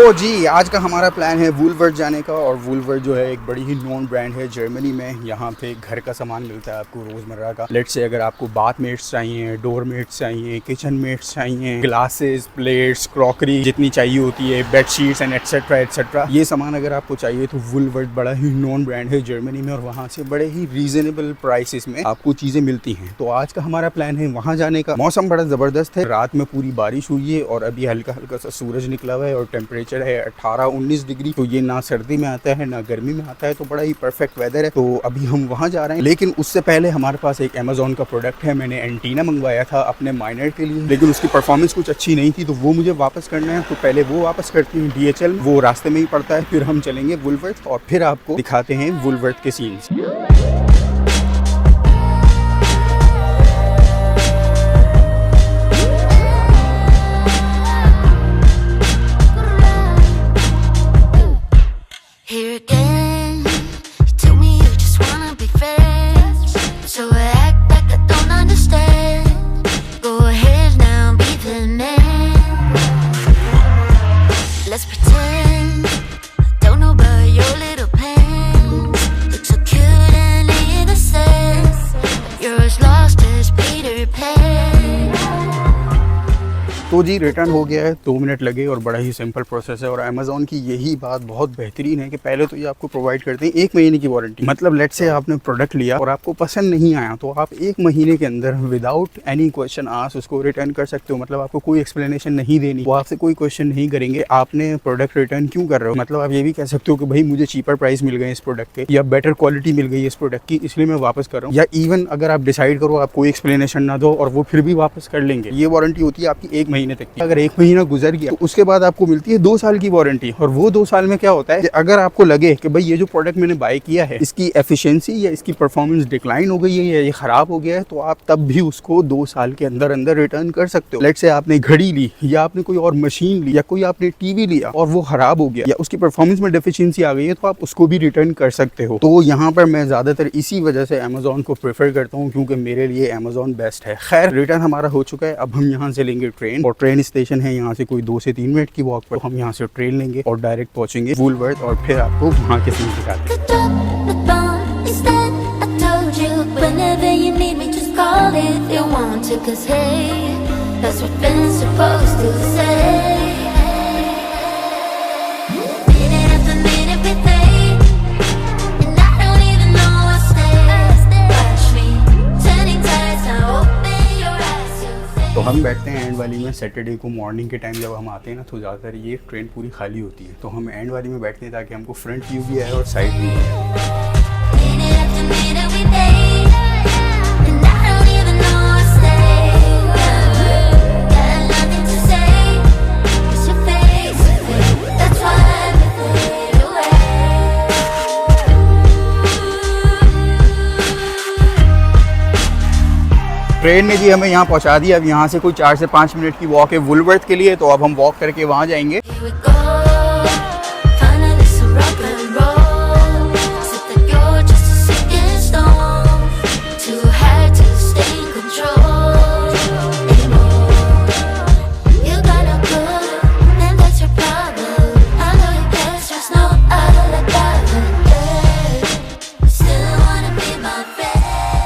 तो जी आज का हमारा प्लान है वूलवर्थ जाने का। और वूलवर्थ जो है एक बड़ी ही नोन ब्रांड है जर्मनी में। यहाँ पे घर का सामान मिलता है आपको रोज़मर्रा का। लेट से अगर आपको बाथ मेट्स चाहिए, डोर मेट्स चाहिए, किचन मेट्स चाहिए, ग्लासेस, प्लेट्स, क्रॉकरी जितनी चाहिए होती है, bed sheets and etcetera etcetera, ये सामान अगर आपको चाहिए तो वूलवर्थ बड़ा ही नोन ब्रांड है जर्मनी में। और वहाँ से बड़े ही रीजनेबल प्राइसेस में आपको चीज़ें मिलती हैं। तो आज का हमारा प्लान है वहाँ जाने का। मौसम बड़ा ज़बरदस्त है, रात में पूरी बारिश हुई है और अभी हल्का हल्का सा सूरज निकला हुआ है और टेम्परेचर है 18-19 डिग्री। तो ये ना सर्दी में आता है ना गर्मी में आता है, तो बड़ा ही परफेक्ट वेदर है। तो अभी हम वहाँ जा रहे हैं, लेकिन उससे पहले हमारे पास एक अमेजोन का प्रोडक्ट है। मैंने एंटीना मंगवाया था अपने माइनर के लिए, लेकिन उसकी परफॉर्मेंस कुछ अच्छी नहीं थी, तो वो मुझे वापस करना है। तो पहले वो वापस करती हूँ DHL, वो रास्ते में ही पड़ता है। फिर हम चलेंगे वूलवर्थ और फिर आपको दिखाते हैं वूलवर्थ के सीन्स। तो जी रिटर्न हो गया है, 2 मिनट लगे और बड़ा ही सिंपल प्रोसेस है। और अमेजोन की यही बात बहुत बेहतरीन है कि पहले तो ये आपको प्रोवाइड करते हैं 1 महीने की वारंटी। मतलब लेट से आपने प्रोडक्ट लिया और आपको पसंद नहीं आया तो आप 1 महीने के अंदर विदाउट एनी क्वेश्चन आस्क उसको रिटर्न कर सकते हो। मतलब आपको कोई एक्सप्लेनेशन नहीं देनी, वो आपसे कोई क्वेश्चन नहीं करेंगे आपने प्रोडक्ट रिटर्न क्यों कर रहे हो। मतलब आप ये भी कह सकते हो कि भाई मुझे चीपर प्राइस मिल गए इस प्रोडक्ट के, या बेटर क्वालिटी मिल गई इस प्रोडक्ट की, इसलिए मैं वापस कर रहा हूँ। या इवन अगर आप डिसाइड करो आप कोई एक्सप्लेनेशन ना दो और वो फिर भी वापस कर लेंगे। ये वारंटी होती है आपकी 1 महीने तक की। अगर 1 महीना गुजर गया तो उसके बाद आपको मिलती है 2 साल की वारंटी। और वो 2 साल में क्या होता है कि अगर आपको लगे कि भाई ये जो प्रोडक्ट मैंने बाय किया है इसकी एफिशिएंसी या इसकी परफॉर्मेंस डिक्लाइन हो गई है या ये खराब हो गया है, तो आप तब भी उसको 2 साल के अंदर अंदर रिटर्न कर सकते हो। लेट से आपने घड़ी ली या आपने कोई और मशीन ली या कोई आपने टीवी लिया और वो खराब हो गया या उसकी परफॉर्मेंस में डेफिशिएंसी आ गई है, तो आप उसको भी रिटर्न कर सकते हो। तो यहाँ पर मैं ज्यादातर इसी वजह से अमेजोन को प्रेफर करता हूँ, क्योंकि मेरे लिए अमेजोन बेस्ट है। खैर रिटर्न हमारा हो चुका है, अब हम यहाँ से लेंगे ट्रेन। और ट्रेन स्टेशन है यहाँ से कोई 2 से 3 मिनट की वॉक पर। हम यहाँ से ट्रेन लेंगे और डायरेक्ट पहुंचेंगे वूलवर्थ और फिर आपको वहाँ के सीन दिखाते हैं। तो हम बैठते हैं एंड वाली में। सैटरडे को मॉर्निंग के टाइम जब हम आते हैं ना तो ज़्यादातर ये ट्रेन पूरी खाली होती है, तो हम एंड वाली में बैठते हैं ताकि हमको फ्रंट व्यू भी आए और साइड व्यू भी आए। ट्रेन ने जी हमें यहाँ पहुँचा दिया। अब यहाँ से कोई 4 से 5 मिनट की वॉक है वूलवर्थ के लिए, तो अब हम वॉक करके वहाँ जाएंगे।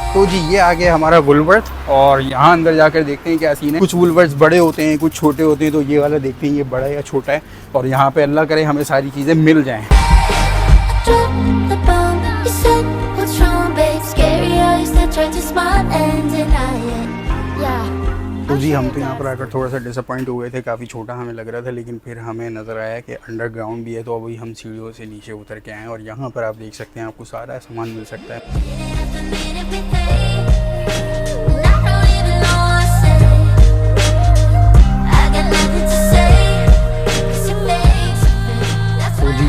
तो जी ये आ गया हमारा वूलवर्थ और यहाँ अंदर जाकर देखते हैं क्या सीन है। कुछ वूलवर्थ बड़े होते हैं, कुछ छोटे होते हैं, तो ये वाला देखते हैं ये बड़ा है या छोटा है। और यहाँ पे अल्लाह करे हमें सारी चीज़ें मिल जाएं। तो जी हम तो यहाँ पर आकर थोड़ा सा डिसअपॉइंट हो गए थे, काफ़ी छोटा हमें लग रहा था, लेकिन फिर हमें नज़र आया कि अंडरग्राउंड भी है। तो अभी हम सीढ़ियों से नीचे उतर के आए और यहाँ पर आप देख सकते हैं आपको सारा सामान मिल सकता है।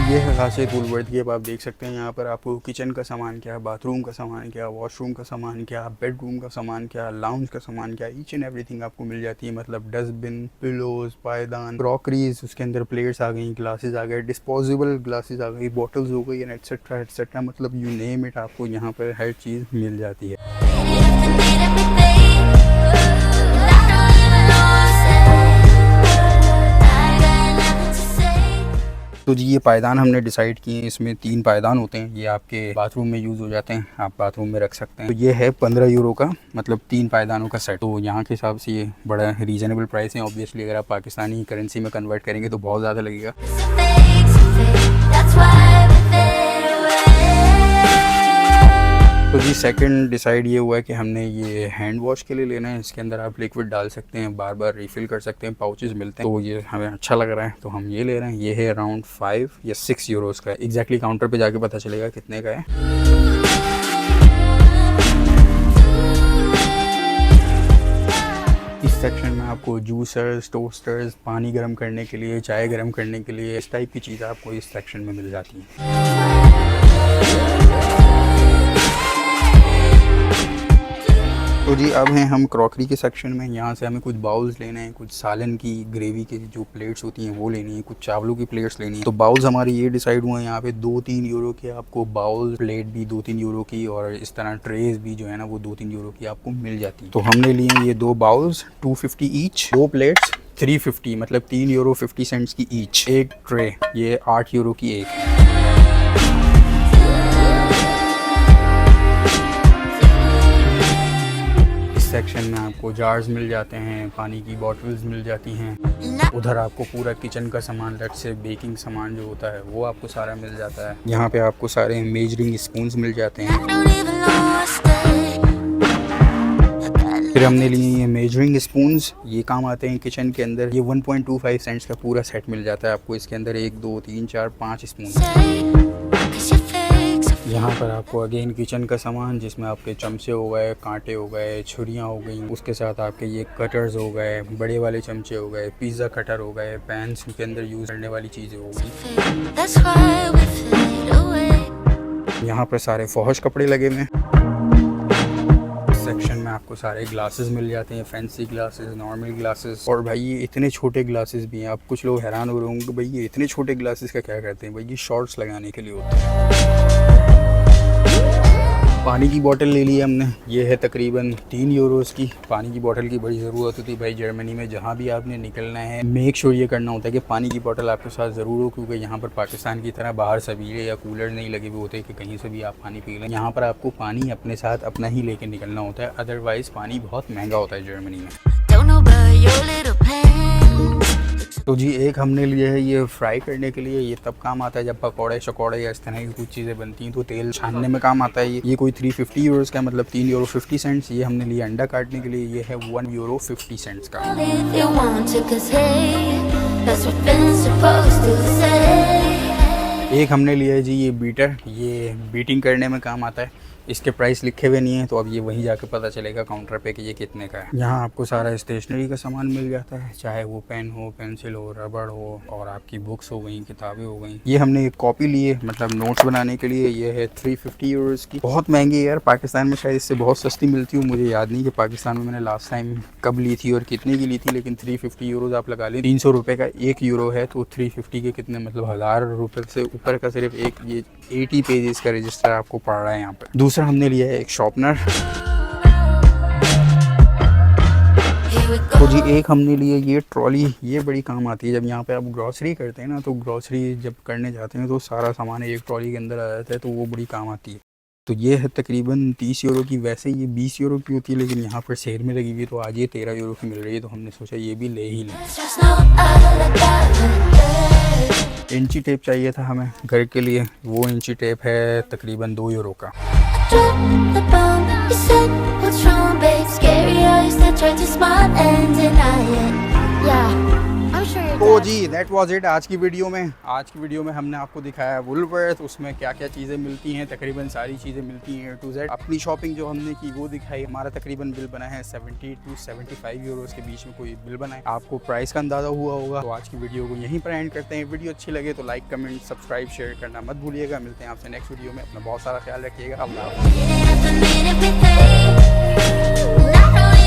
ये है खासियत वूलवर्थ की। अब आप देख सकते हैं यहाँ पर आपको किचन का सामान क्या, बाथरूम का सामान क्या, वॉशरूम का सामान क्या, बेडरूम का सामान क्या, लाउंज का सामान क्या, ईच एंड एवरीथिंग आपको मिल जाती है। मतलब डस्टबिन, पिलोज, पायदान, क्रॉकरीज, उसके अंदर प्लेट्स आ गई, ग्लासेस आ गए, डिस्पोजेबल ग्लासेस आ गई, बॉटल्स हो गई, एटसेट्रा एटसेट्रा। मतलब यू नेम इट, आपको यहाँ पर हर चीज़ मिल जाती है। तो जी ये पायदान हमने डिसाइड किए हैं, इसमें 3 पायदान होते हैं, ये आपके बाथरूम में यूज़ हो जाते हैं, आप बाथरूम में रख सकते हैं। तो ये है 15 यूरो का, मतलब 3 पायदानों का सेट। तो यहाँ के हिसाब से ये बड़ा रीज़नेबल प्राइस है। ऑब्वियसली अगर आप पाकिस्तानी करेंसी में कन्वर्ट करेंगे तो बहुत ज़्यादा लगेगा। तो जी सेकंड डिसाइड ये हुआ है कि हमने ये हैंड वॉश के लिए लेना है। इसके अंदर आप लिक्विड डाल सकते हैं, बार बार रिफ़िल कर सकते हैं, पाउचेस मिलते हैं। तो ये हमें अच्छा लग रहा है तो हम ये ले रहे हैं। ये है अराउंड 5 या 6 यूरोज़ का। एग्जैक्टली काउंटर पे जाके पता चलेगा कितने का है। इस सेक्शन में आपको जूसर्स, टोस्टर्स, पानी गर्म करने के लिए, चाय गर्म करने के लिए, इस टाइप की चीज़ें आपको इस सेक्शन में मिल जाती हैं। तो जी अब हैं हम क्रॉकरी के सेक्शन में। यहाँ से हमें कुछ बाउल्स लेने हैं, कुछ सालन की ग्रेवी की जो प्लेट्स होती हैं वो लेनी है, कुछ चावलों की प्लेट्स लेनी है। तो बाउल्स हमारे ये डिसाइड हुए हैं, यहाँ पे 2-3 यूरो के आपको बाउल प्लेट भी 2-3 यूरो की, और इस तरह ट्रेज भी जो है ना वो 2-3 यूरो की आपको मिल जाती है। तो हमने लिए ये 2 बाउल्स 250 ईच, 2 प्लेट्स 350, मतलब 3 यूरो 50 सेंट्स की ईच। एक ट्रे ये 8 यूरो की एक। सेक्शन में आपको जार्स मिल जाते हैं, पानी की बॉटल्स मिल जाती हैं। उधर आपको पूरा किचन का सामान, लेट से बेकिंग सामान जो होता है वो आपको सारा मिल जाता है। यहाँ पे आपको सारे मेजरिंग स्पून्स मिल जाते हैं। फिर हमने लिए ये मेजरिंग स्पून्स, ये काम आते हैं किचन के अंदर। ये 1.25 सेंट्स का पूरा सेट मिल जाता है आपको। इसके अंदर 1, 2, 3, 4, 5 स्पून। यहाँ पर आपको अगेन किचन का सामान, जिसमें आपके चमचे हो गए, कांटे हो गए, छुरियाँ हो गई, उसके साथ आपके ये कटर्स हो गए, बड़े वाले चमचे हो गए, पिज़्ज़ा कटर हो गए, पैन्स के अंदर यूज़ करने वाली चीज़ें हो गई। यहाँ पर सारे फौहश कपड़े लगे हुए हैं। सेक्शन में आपको सारे ग्लासेस मिल जाते हैं, फैंसी ग्लासेस, नॉर्मल ग्लासेस। और भाई ये इतने छोटे ग्लासेस भी हैं। आप कुछ लोग हैरान हो रहे होंगे भाई ये इतने छोटे ग्लासेस का क्या करते हैं। भाई ये शॉर्ट्स लगाने के लिए होते हैं। पानी की बोतल ले ली हमने, ये है तकरीबन 3 यूरोज़ की। पानी की बोतल की बड़ी ज़रूरत होती है भाई जर्मनी में। जहाँ भी आपने निकलना है मेक श्योर ये करना होता है कि पानी की बोतल आपके साथ ज़रूर हो, क्योंकि यहाँ पर पाकिस्तान की तरह बाहर सबीले या कूलर नहीं लगे हुए होते कि कहीं से भी आप पानी पी लें। यहाँ पर आपको पानी अपने साथ अपना ही लेके निकलना होता है, अदरवाइज़ पानी बहुत महंगा होता है जर्मनी में। तो जी एक हमने लिया है ये फ्राई करने के लिए। ये तब काम आता है जब पकौड़े शकौड़े या इस तरह की कुछ चीज़ें बनती हैं, तो तेल छानने में काम आता है। ये कोई 350 यूरोज़ का, मतलब 3 यूरो 50 सेंट्स। ये हमने लिया अंडा काटने के लिए, ये है 1 यूरो 50 सेंट्स का। एक हमने लिया है जी ये बीटर, ये बीटिंग करने में काम आता है। इसके प्राइस लिखे हुए नहीं है, तो अब ये वहीं जाके पता चलेगा काउंटर पे कि ये कितने का है। यहाँ आपको सारा स्टेशनरी का सामान मिल जाता है, चाहे वो पेन हो, पेंसिल हो, रबड़ हो, और आपकी बुक्स हो गई, किताबें हो गई। ये हमने एक कॉपी ली है, मतलब नोट्स बनाने के लिए। ये है 350 यूरोज़ की। बहुत महंगी है यार, पाकिस्तान में शायद इससे बहुत सस्ती मिलती हूँ। मुझे याद नहीं कि पाकिस्तान में मैंने लास्ट टाइम कब ली थी और कितने की ली थी, लेकिन 350 यूरोज़ आप लगा लें। 300 रुपये का 1 यूरो है, तो 350 के कितने, मतलब 1000 रुपये से ऊपर का सिर्फ एक ये 80 पेजेस का रजिस्टर आपको पड़ रहा है यहाँ पर। दूसरा हमने लिया है एक शॉर्पनर। तो जी एक हमने लिए ये ट्रॉली, ये बड़ी काम आती है जब यहाँ पे आप ग्रॉसरी करते हैं ना। तो ग्रॉसरी जब करने जाते हैं तो सारा सामान एक ट्रॉली के अंदर आ जाता है, तो वो बड़ी काम आती है। तो ये है तकरीबन 30 यूरो की। वैसे ये 20 यूरो की होती है, लेकिन यहाँ पर सेल में लगी हुई है, तो आज ये 13 यूरो की मिल रही है, तो हमने सोचा ये भी ले ही लें। इंची टेप चाहिए था हमें घर के लिए, वो इंची टेप है तकरीबन 2 यूरो का। तो जी दैट वाज इट आज की वीडियो में हमने आपको दिखाया वुलवर्थ, उसमें क्या क्या चीज़ें मिलती हैं। तकरीबन सारी चीज़ें मिलती हैं A to Z। अपनी शॉपिंग जो हमने की वो दिखाई। हमारा तकरीबन बिल बना है 70 to 75 यूरोज़ के बीच में कोई बिल बना है। आपको प्राइस का अंदाज़ा हुआ होगा। तो आज की वीडियो को यहीं पर एंड करते हैं। वीडियो अच्छी लगे तो लाइक, कमेंट, सब्सक्राइब, शेयर करना मत भूलिएगा। मिलते हैं आपसे नेक्स्ट वीडियो में। अपना बहुत सारा ख्याल रखिएगा। अल्लाह हाफ़िज़।